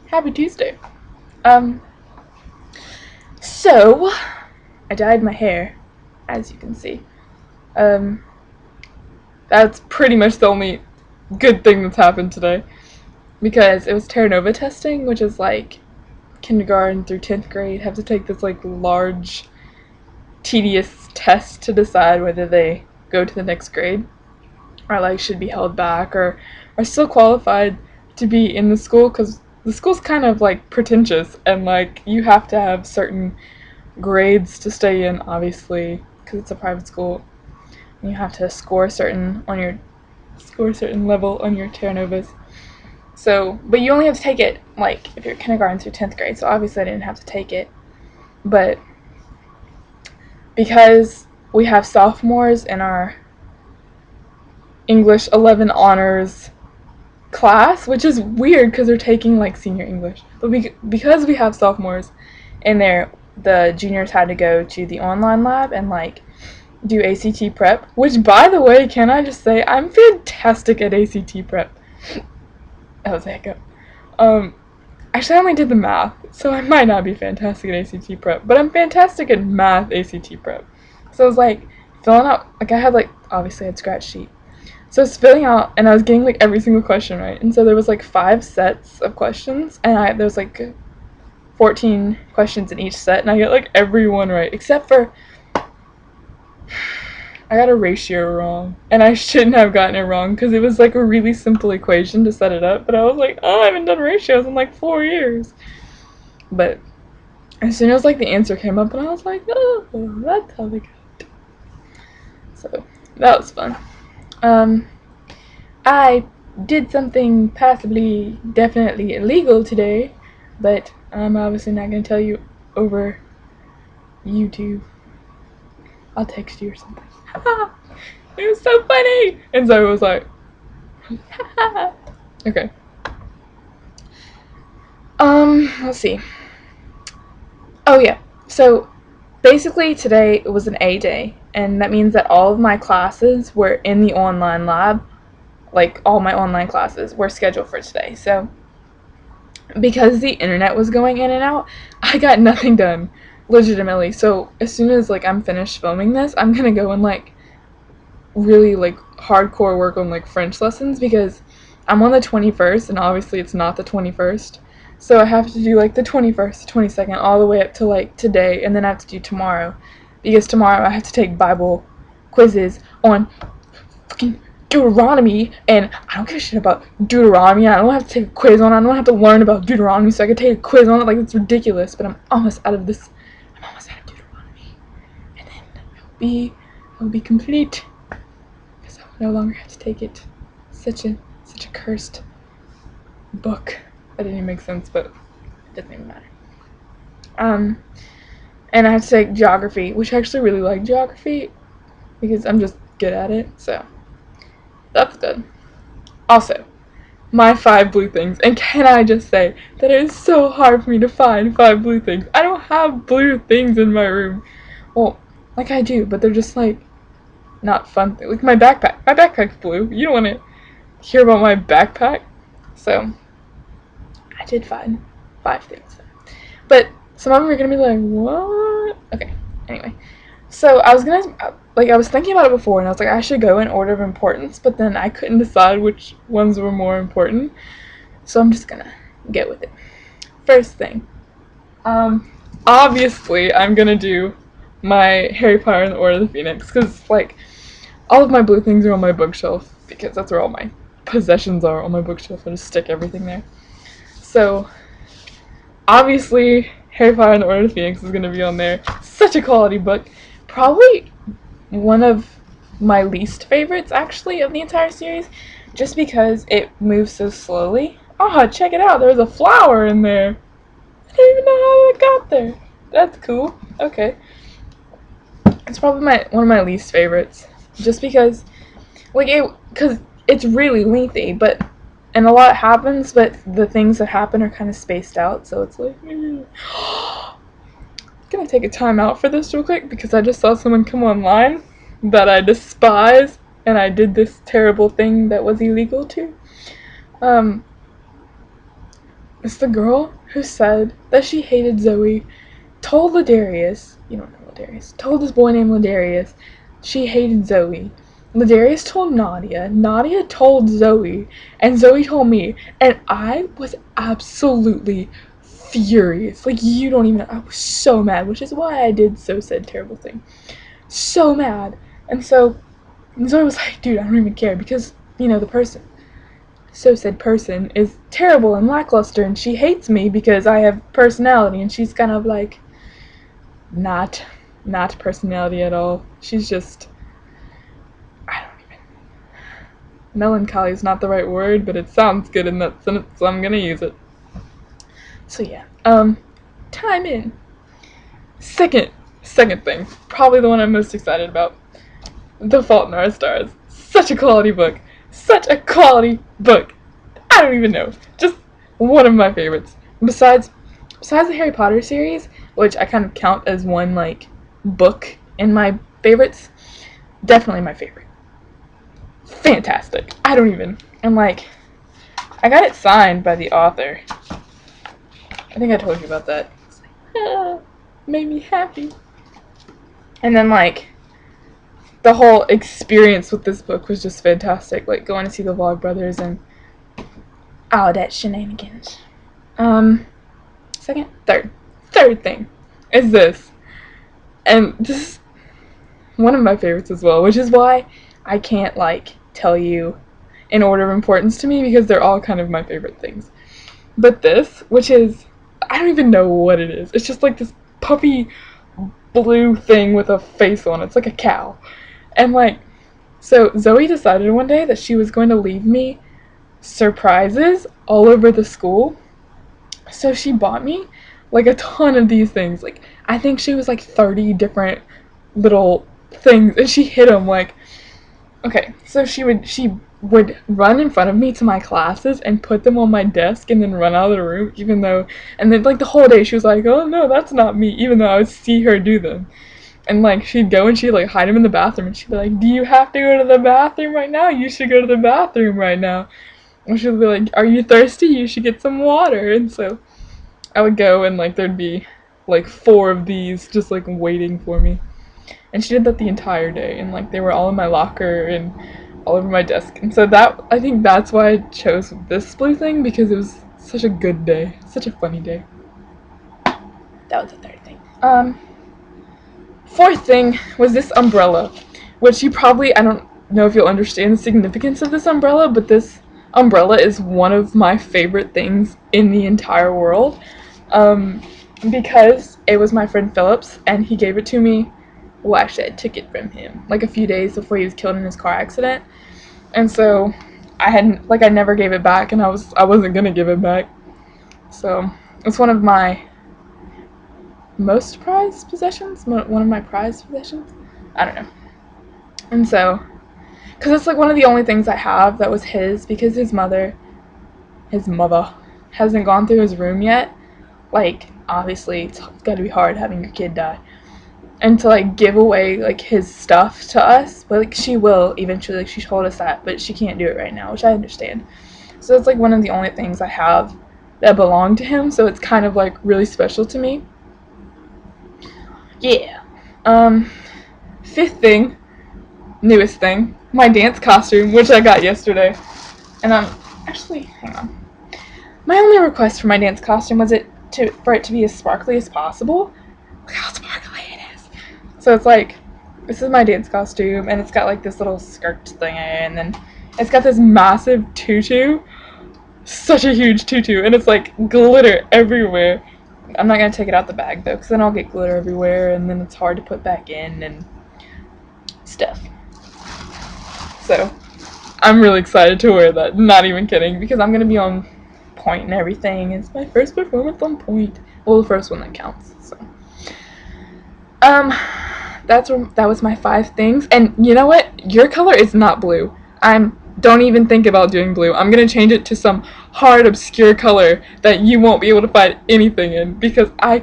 Happy Tuesday. Um, so I dyed my hair, as you can see. Um, that's pretty much the only good thing that's happened today because it was Terra Nova testing, which is like kindergarten through 10th grade have to take this like large, tedious test to decide whether they go to the next grade or like should be held back or are still qualified to be in the school because the school's kind of like pretentious and like you have to have certain grades to stay in, obviously, because it's a private school. You have to score a certain level on your Terra Novas. So, but you only have to take it like if you're kindergarten through 10th grade. So obviously I didn't have to take it, but because we have sophomores in our English 11 honors class, which is weird because they're taking like senior English, but because we have sophomores in there, the juniors had to go to the online lab and like do ACT prep, which by the way, can I just say I'm fantastic at ACT prep. That was a hiccup. Actually I only did the math, so I might not be fantastic at ACT prep, but I'm fantastic at math ACT prep. So I was like filling out, like I had like, obviously I had scratch sheet. So I was filling out and I was getting like every single question right. And so there was like 5 sets of questions and there was like 14 questions in each set and I got like every one right except for I got a ratio wrong, and I shouldn't have gotten it wrong because it was like a really simple equation to set it up, but I was like, oh, I haven't done ratios in like 4 years. But as soon as like the answer came up, and I was like, oh, that's how they got it. So that was fun. I did something possibly, definitely illegal today, but I'm obviously not going to tell you over YouTube. I'll text you or something. It was so funny! And so it was like, okay. Let's see. Oh yeah. So basically today it was an A day, and that means that all of my classes were in the online lab. Like all my online classes were scheduled for today. So because the internet was going in and out, I got nothing done. Legitimately. So as soon as like I'm finished filming this, I'm gonna go and like really like hardcore work on like French lessons because I'm on the 21st and obviously it's not the 21st. So I have to do like the 21st, 22nd, all the way up to like today, and then I have to do tomorrow because tomorrow I have to take Bible quizzes on fucking Deuteronomy, and I don't give a shit about Deuteronomy. I don't have to take a quiz on it. I don't have to learn about Deuteronomy so I can take a quiz on it. Like, it's ridiculous, but I'm almost out of Deuteronomy, and then I'll be complete. No longer have to take it. Such a cursed book. That didn't even make sense, but it doesn't even matter. And I had to take geography, which I actually really like geography because I'm just good at it, so that's good. Also, my 5 blue things, and can I just say that it is so hard for me to find 5 blue things. I don't have blue things in my room. Well, like I do, but they're just like not fun things. Like my backpack. My backpack's blue. You don't want to hear about my backpack. So I did find 5 things. But some of them are gonna be like, what? Okay, anyway. So I was thinking about it before and I was like, I should go in order of importance, but then I couldn't decide which ones were more important. So I'm just gonna get with it. First thing. Obviously I'm gonna do my Harry Potter and the Order of the Phoenix, because like all of my blue things are on my bookshelf because that's where all my possessions are on my bookshelf. I just stick everything there. So obviously Harry Potter and the Order of the Phoenix is going to be on there. Such a quality book. Probably one of my least favorites actually of the entire series, just because it moves so slowly. Oh, check it out. There's a flower in there. I don't even know how it got there. That's cool. Okay. It's probably one of my least favorites, just because because it's really lengthy, and a lot happens, but the things that happen are kind of spaced out, so it's like, gonna take a time out for this real quick because I just saw someone come online that I despise, and I did this terrible thing that was illegal too. It's the girl who said that she hated Zoe, told Ladarius, you don't know Ladarius, told this boy named Ladarius she hated Zoe. Ladarius told Nadia, Nadia told Zoe, and Zoe told me, and I was absolutely furious. Like, you don't even know. I was so mad, which is why I did so said terrible thing. So mad. And so Zoe was like, dude, I don't even care because, you know, the person, so said person, is terrible and lackluster and she hates me because I have personality, and she's kind of like not personality at all. She's just, I don't even, melancholy is not the right word, but it sounds good in that sentence, so I'm gonna use it. So yeah, time in. Second thing, probably the one I'm most excited about, The Fault in Our Stars. Such a quality book. Such a quality book. I don't even know. Just one of my favorites. Besides the Harry Potter series, which I kind of count as one, like, book in my favorites, definitely my favorite. Fantastic. I don't even. And, like, I got it signed by the author. I think I told you about that. It's like, made me happy. And then, like, the whole experience with this book was just fantastic. Like, going to see the Vlogbrothers and all that shenanigans. Third thing is this. And this is one of my favorites as well, which is why I can't, like, tell you in order of importance to me, because they're all kind of my favorite things. But this, which is, I don't even know what it is. It's just like this puppy blue thing with a face on it. It's like a cow. And, like, so Zoe decided one day that she was going to leave me surprises all over the school. So she bought me, like, a ton of these things. Like, I think she was, like, 30 different little things, and she hid them, like, okay, so she would run in front of me to my classes and put them on my desk and then run out of the room, even though, and then, like, the whole day she was like, oh no, that's not me, even though I would see her do them. And, like, she'd go and she'd, like, hide them in the bathroom, and she'd be like, do you have to go to the bathroom right now? You should go to the bathroom right now. And she'd be like, are you thirsty? You should get some water. And so I would go, and, like, there'd be, like, 4 of these just, like, waiting for me. And she did that the entire day, and, like, they were all in my locker and all over my desk. And so that, I think that's why I chose this blue thing, because it was such a good day. Such a funny day. That was the third thing. Fourth thing was this umbrella, which you probably, I don't know if you'll understand the significance of this umbrella, but this umbrella is one of my favorite things in the entire world, because it was my friend Philip's, and he gave it to me, well, actually I took it from him, like, a few days before he was killed in his car accident, and so I never gave it back, and I wasn't gonna give it back, so it's one of my most prized possessions, one of my prized possessions, I don't know, and so, because it's, like, one of the only things I have that was his, because his mother hasn't gone through his room yet. Like, obviously, it's gotta be hard having your kid die. And to, like, give away, like, his stuff to us, but, like, she will eventually, like, she told us that, but she can't do it right now, which I understand. So it's, like, one of the only things I have that belong to him, so it's kind of, like, really special to me. Yeah. Fifth thing, newest thing, my dance costume, which I got yesterday. And actually, hang on. My only request for my dance costume was for it to be as sparkly as possible. Look how sparkly it is. So it's like, this is my dance costume, and it's got, like, this little skirt thing, and then it's got this massive tutu. Such a huge tutu, and it's, like, glitter everywhere. I'm not gonna take it out the bag, though, because then I'll get glitter everywhere, and then it's hard to put back in, and stuff. So, I'm really excited to wear that, not even kidding, because I'm gonna be on point and everything. It's my first performance on point. Well, the first one that counts, so. That was my 5 things, and you know what? Your color is not blue. Don't even think about doing blue. I'm gonna change it to some hard, obscure color that you won't be able to find anything in, because I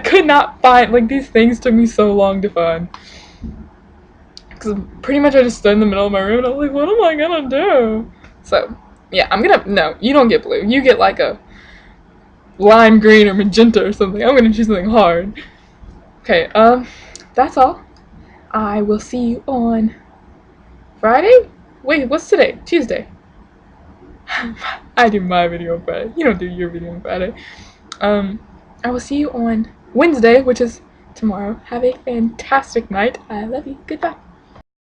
could not find, like, these things took me so long to find. Because pretty much I just stood in the middle of my room and I was like, what am I gonna do? So, yeah, no, you don't get blue. You get, like, a lime green or magenta or something. I'm gonna choose something hard. Okay, that's all. I will see you on Friday? Wait, what's today? Tuesday. I do my video on Friday. You don't do your video on Friday. I will see you on Wednesday, which is tomorrow. Have a fantastic night. I love you. Goodbye.